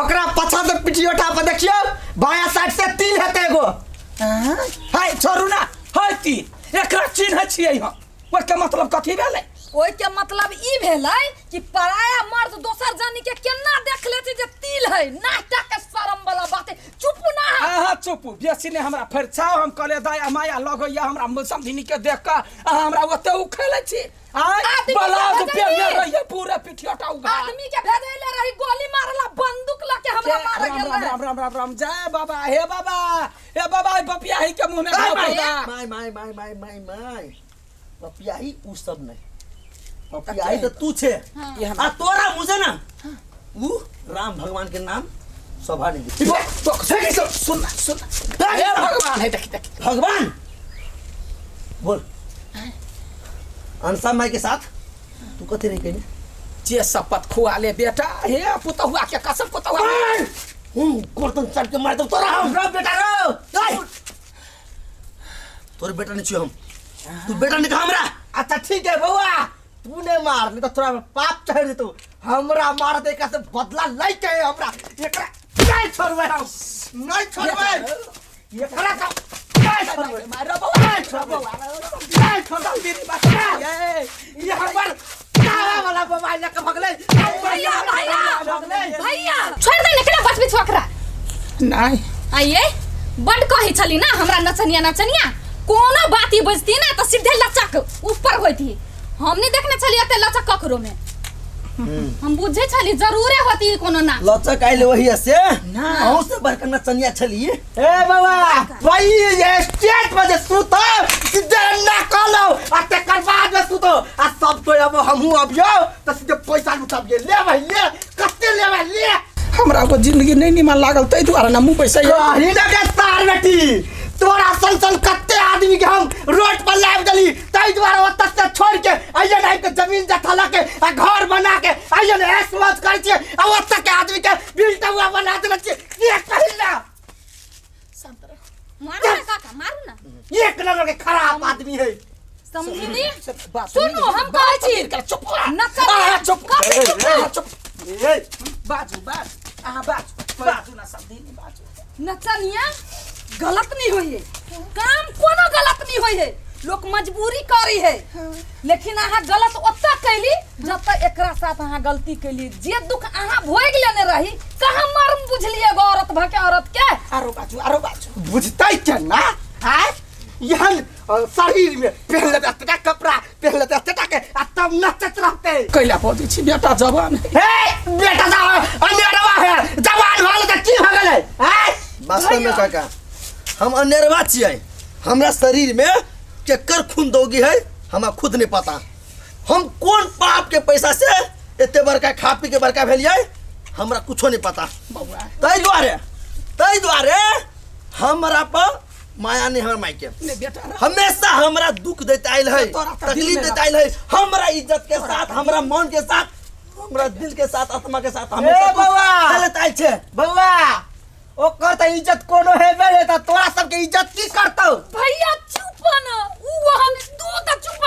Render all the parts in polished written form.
ओकरा पछा से पिटियोटा पर देखियो बाया साइड से तिल हेते एगो हाय छोड़ू ना हाय तिल एकरा चिन्ह छियै हम ओइ के मतलब कथी भेलै ओइ के मतलब ई भेलै कि पराया मर्द दोसर जानी के केना देख लेती जे तिल है नाटक के शरम वाला बात है चुप ना हां चुप बेसी ने हमरा फरछाओ हम कहले दया माया लगैया हमरा समधिनी के देख के हमरा ओते उखेले छी आय बलाद पेले रहिए पूरा पिठियोटा उगा आदमी के भेजैले रही गोली मारला बंदूक लके हमरा मार गेल राम राम राम राम जय बाबा हे बाबा बपियाही के मुंह में माय पपियाही उ सब नहीं पपियाही तो तू छे आ तोरा मुझे ना उ राम भगवान के नाम सभा नहीं तो सुन हे भगवान है देख भगवान बोल अनसा माई के साथ तू कथी रही कहीं जे शपथ खुआ ले बेटा हे पुतहुआ के कसम पुतहुआ गर्दन चढ़ के मार दो तोरा हम रो बेटा रो तोरे बेटा नहीं छियो हम तू बेटा नहीं कहा हमरा अच्छा ठीक है बउआ तूने मार नहीं तो तोरा पाप चढ़ दे तू हमरा मार दे का से बदला ले के हमरा एकरा नहीं छोड़बे हम नहीं छोड़बे एकरा का नहीं छोड़बे मारो बउआ नहीं छोड़ मेरी बात ये हमर काला वाला मोबाइल लेके भगले भैया छोड़ दे लेकिन बच भी छोकरा नहीं आइए बड कहि छली ना हमरा नचनिया कोनो बात ही बजती ना तो सीधे लचक ऊपर होती हमने देखने छली एते लचक ककरो में हम बुझे छली जरूरे होती कोनो ना लचक आइले वही से ना औ से बड़का नचनिया छली ए बाबा भाई ये स्टेट में जे सुतो सीधे ना कलो आ तकर बाद में सुतो आ सब तो अब हमहु अबियो तो सीधे पैसा लुटाबिए ले भाई ले कते ले भाई ले हमरा को जिंदगी नहीं निमन लागल तै दुआरे ना मुंह पैसा ही ना के तार बेटी तोरा सन कते आदमी के हम रोड पर लाव दली तै दुआरे ओत से छोड़ के आइए नहीं के जमीन जथा ला के आ घर बना के आइए ने ऐस मौज कर छिए आ ओत के आदमी के बिल्टा हुआ बना देले छिए ये कहिला मारू ना काका मारू ना एक नंबर के खराब आदमी है समझनी सुनो हम कहै छी चुप नचनिया चुप ए बाजू बाजू ना समझी बाजू नचनिया गलत नहीं होई है काम कोनो गलत नहीं होई है लोग मजबूरी करी है लेकिन आहा गलत ओत्ता कैली जब तक एकरा साथ आहा गलती कैली जे दुख आहा भोग लेने रही कहां मर्म बुझलिए औरत भके औरत के आरो बाजू बुझतै के ना हाय यहन शरीर में पहले तटा कपड़ा पहले तटा के आ तब नचत रहते कैला पहुंची छी बेटा जवान हे बेटा अनेरवा है जवान वाले त की भ गेलै हाय वास्तव में काका हम अनेरवा छियै हमरा शरीर में केकर खून दोगी है हमरा खुद नहीं पता हम कौन पाप के पैसा से एते बड़का खा पी के बड़का भेलियै हमरा कुछो नहीं पता तै द्वारे हमरा पर माया नहीं हमर माई के हमेशा हमरा दुख देते आइल है तकलीफ देते आइल है हमरा इज्जत के साथ हमरा मन के साथ हमरा दिल के साथ आत्मा के साथ हमेशा बउआ चलत आइल छे बउआ ओकर त इज्जत कोनो हेबे रे त तोरा सब के इज्जत की करतौ भैया चुप न उ हम दू त चुप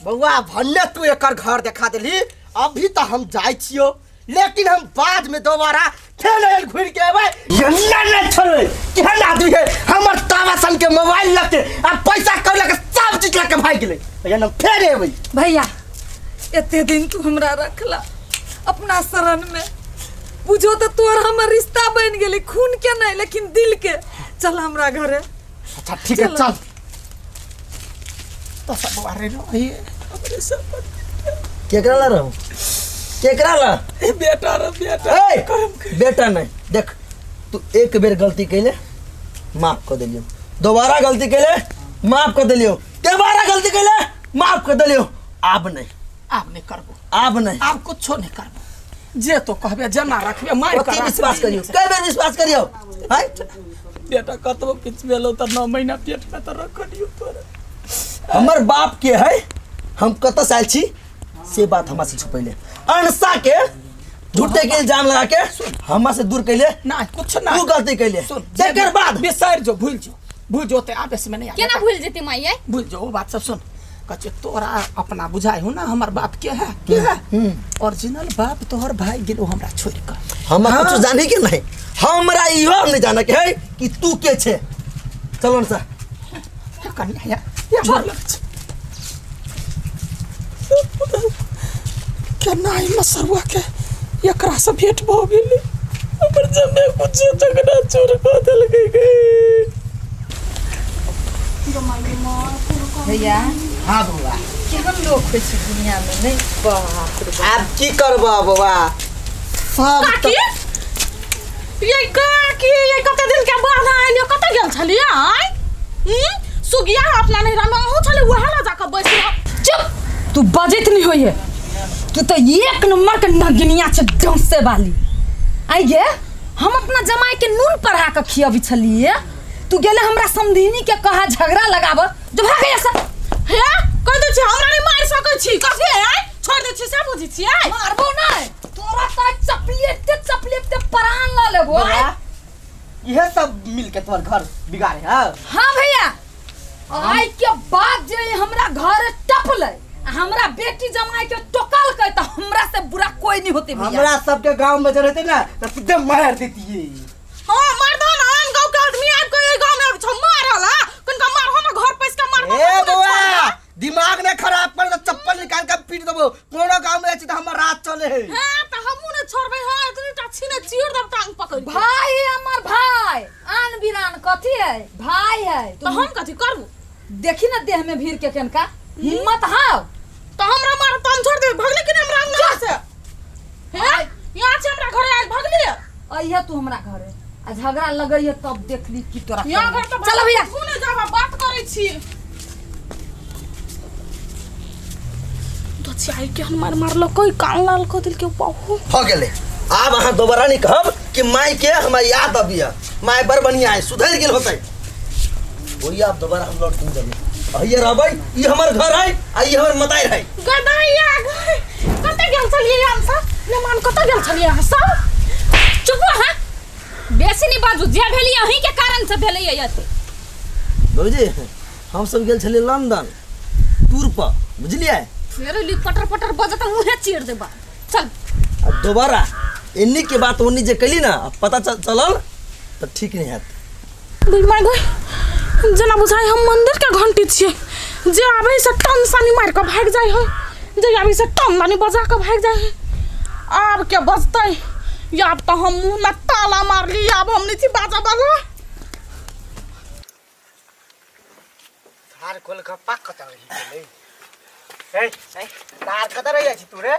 बउआ भन्ने तू एकर घर देखा देली अभी त हम जाय छियो लेकिन हम बाद में दोबारा खेल घुर के आबै यन्ना न छोड़े केहन आदमी है हमर तावासन के मोबाइल लके आ पैसा कर लके सब चीज लके भाग गेलै यन्ना फेर एबै भैया एते दिन तू हमरा रखला अपना शरण में बुझो तो तोर हमर रिश्ता बन गेली खून के नहीं लेकिन दिल के चल हमरा घरे अच्छा ठीक है चल तो सब बारे नो ये हमरे सब केकरा ला रहू केकरा ला बेटा रे बेटा ए बेटा नहीं देख तू एक बेर गलती कैले माफ कर देलियो दोबारा गलती कैले माफ कर देलियो दोबारा गलती कैले माफ कर देलियो अब नहीं करबो अब नहीं अब कुछो नहीं करबो जे तो कहबे जना रखबे मार कर विश्वास करियो कै बेर विश्वास करियो हाय बेटा कतबो किछ भेलो त 9 महीना पेट में त रख दियो तोरा हमर बाप के है हम कत साल छी से बात हमरा से छुपैले अनसा के झूठे के इल्जाम लगा के हमरा से दूर कैले ना कुछ ना तू गलती कैले तेकर बाद बिसर जो भूल जो ते आवेश में नहीं केना भूल जेती माई भूल जो वो बात सब सुन कचे तोरा अपना बुझाई हो ना हमार बाप के है ओरिजिनल बाप तोहर भाई गेलो हमरा छोड़ कर हम हाँ। कुछ जाने के नहीं, हमरा इहो नहीं जाना के है कि तू के छे। चलो ना कन्या या बोल क्या नाई मसरुआ के एकरा से भेंट भ गेली, हमर जमे कुछ झगड़ा चोर क देल गई। भैया हां बउआ केहन लोग होइ छै दुनिया में नहीं, बाप रे बाप। अब की करबा बउआ सब काकी ये काकी ये कते दिन के बाद आइल, कते गेल छलिए आइ? सुगिया अपना नहीं रहना हो छले, वहां ला जाके बैसी। चुप, तू बजत नहीं होइए। तू तो एक नंबर के नगिनिया छे डंसे वाली। आइए हम अपना जमाई के नून पढ़ा के खियाबी छलिए, तू गेले हमरा समधिनी के कहा झगड़ा लगाब, जो भाग ऐसा हे कह दे छी हमरा नहीं मार सकै छी, कथि आइ छोड़ दे छी, सब बुझी छी आइ मारबो नहीं, तोरा तो चपलेते प्राण ला लेबो। बउआ यह सब मिल के तोर घर बिगाड़े है। हां भैया, आई के बाद जे हमरा घर टपले, हमरा बेटी जमाई के टोकल के, तो हमरा से बुरा कोई नहीं होते भैया। हमरा सबके गांव में जो रहते ना तो सीधे मार देती है। हां मार दो ना, हम गांव के आदमी आइ के गांव में छ मारला, कनका मार हो ना घर पैस के मार। ए बउआ दिमाग ने खराब कर दे, चप्पल निकाल के पीट देबो। कोनो गांव में अछि त हमर रात चले है। हां त हमहु ने छोड़बै, हां इतनी टाछी ने चीर दब टांग पकड़ के। भाई है हमर भाई, आन बिरान कथी है, भाई है। तो हम कथि करू? देखी ना देह में भीड़ के केनका हिम्मत हाव, तो हमरा मार तो हम छोड़ दे, भगले कि हमरा अंगना से। हे यहां से हमरा घरे आइल भगली। अइया तू हमरा घरे आ झगड़ा लगइए तब देख ली की तोरा। यहां घर तो चल भैया सुने जाबा बात करै छी। तो चाय के हमार मारलो कोई कान लाल को दिल के बहु हो गेले। अब अहाँ दोबारा नहीं कहब कि माई के हमरा याद अबिया, माई बर बढ़िया है, सुधर गेल होतै। वही आप दोबारा हम लौट नहीं जाबे, अहिए रहबै। ई हमर घर है, आ ई हमर मताई है। गदाइया गए कते गेल छलिए हम सब, ने मान कते गेल छलिए हम सब। चुप हां, बेसी नहीं बाजू, जे भेली अहीं के कारण से भेलै यते। बुझी हम सब गेल छलिए लंदन टूर पर, बुझलिए। फेर ली पटर पटर बजत मुंहे चीर देबा। चल अब दोबारा इन्नी के बात ओन्नी जे कली ना, पता चलल तो ठीक नहीं है। बुझ मार गए जना बुझाई हम मंदिर के घंटी छिए, जे आबे से टन सानी मार के भाग जाय है, जे आबे से टन मानी बजा के भाग जाय है। अब के बजतै या अब तो हम मुंह में ताला मार ली, अब हम नहीं बाजा बाला। तार खोल के पाक कत रही गेलै। ए तार कत रही अछि तू रे?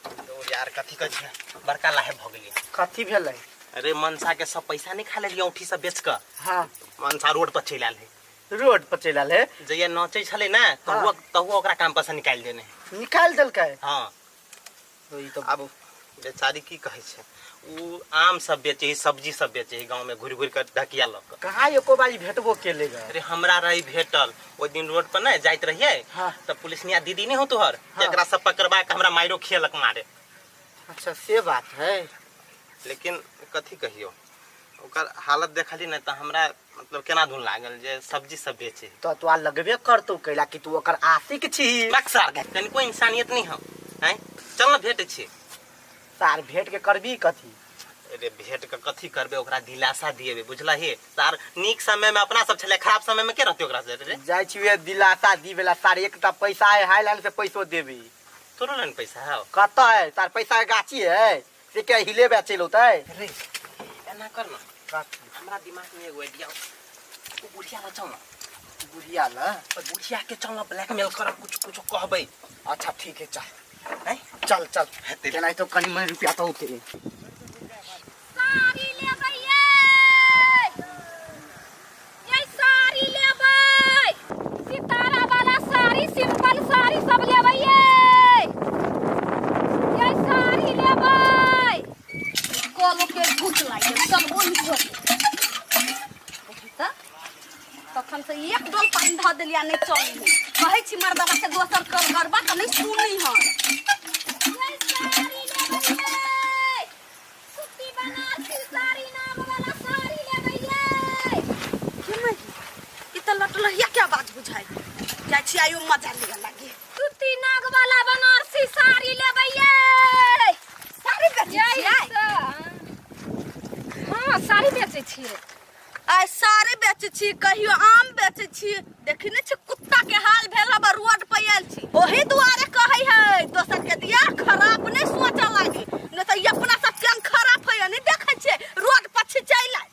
तो यार कथी कह छै, बड़का लाहे भ गेलिए। कथी भेलै? अरे मनसा के सब पैसा नहीं खा लेलिए औठी सब बेच के। हां मनसा रोड पर चल आल है। रोड पर चल आल है? जइया नाचे छले ना तहुआ ओकरा काम पर से निकाल देने। निकाल देलकै? हां तो ई तो अब बेचारी की कहे छै, उ आम सब बेचे है, सब्जी सब बेचे है, गांव में घुर घुर कर ढकिया लक। कहाँ एको बारी भेटबो केलेगा? अरे हमरा रही भेटल ओ दिन रोड पर ना जाइत रहिए। हाँ। त पुलिसनिया दीदी नहीं हो तोहर, हाँ। एकरा सब पकड़वा के हमरा माइरो खेलक मारे। अच्छा से बात है। लेकिन कथी कहियो, ओकर हालत देखली ना त हमरा मतलब केना धुन लागल जे सब्जी सब बेचे। तो तोआ लगबे करतौ कैला कि तू ओकर आशिक छी। मक्सर के कनी कोई इंसानियत नहीं हो हैं। चल ना भेट छी। तार भेट के करबी कथी? अरे भेट के कथी करबे, ओकरा दिलासा दिएबे, बुझला हे। तार नीक समय में अपना सब छले, खराब समय में के रहते ओकरा से रे? जाय छिए दिलासा दीबेला सार एकटा पैसा है, हाईलैंड से पैसो देबी। तोरो लन पैसा है? कत है तार पैसा? गाछी है से के हिले बेचेल होतै? रे एना कर ना, हमरा दिमाग में एगो आइडिया। ओ बुढ़िया ला चल ना, बुढ़िया ला ओ बुढ़िया के चल ना ब्लैकमेल कर, कुछ कुछ कहबे। अच्छा ठीक है चल। हैं चल चल हेते केना तो कनी मन रुपया तो होते। साड़ी लेबै ये साड़ी लेबै, सितारा वाला साड़ी, सिंपल साड़ी सब लेबै ये साड़ी लेबै। कोलो के भूख लागे सब ओही छोड़ त तखन से एक डोल पानी ध देलिया नहीं चली। कहै छी मर्दवा से दोसर कल करबा त नहीं सुनी हन। ये साड़ी लेबै, सूती बनारसी साड़ी नाम वाला साड़ी लेबै ये। ई त लटलहिया क्या बात बुझाई, जाय छी आइयो मजा ले लागे। सूती नाग वाला बनारसी साड़ी लेबै ये। साड़ी बेचै छियै? बेचे छिए आइ सारे बेचे छी कहियो आम बेचे छी देखी ने छ कुत्ता के हाल भेल बा रोड पे आयल छी ओही दुआरे कहै है दोसर के दिया खराब नहीं सोचा लागी न त अपना सब केन खराब है नहीं देखै छे रोड पर छी चैला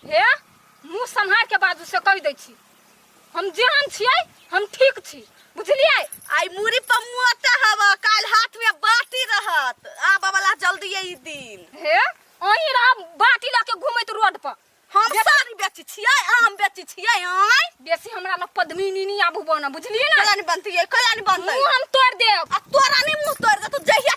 हे मुंह संहार के बाजू से कह दै छी हम जेहन छियै हम ठीक छी बुझलिए आई मुरी पर मोटा हवा काल हाथ में बाटी रहत आबा वाला जल्दी ई दिन हे ओही रह बाटी ला के घुमैत रोड पर हम सारी बेची छियै आम बेची छियै आय बेसी हमरा ल पद्मिनी नी आबू बना बुझलिए ना कलानी बनती है कलानी बनतै मुंह हम तोड़ देब आ तोरा नहीं मुंह तोड़ दे तू जहिया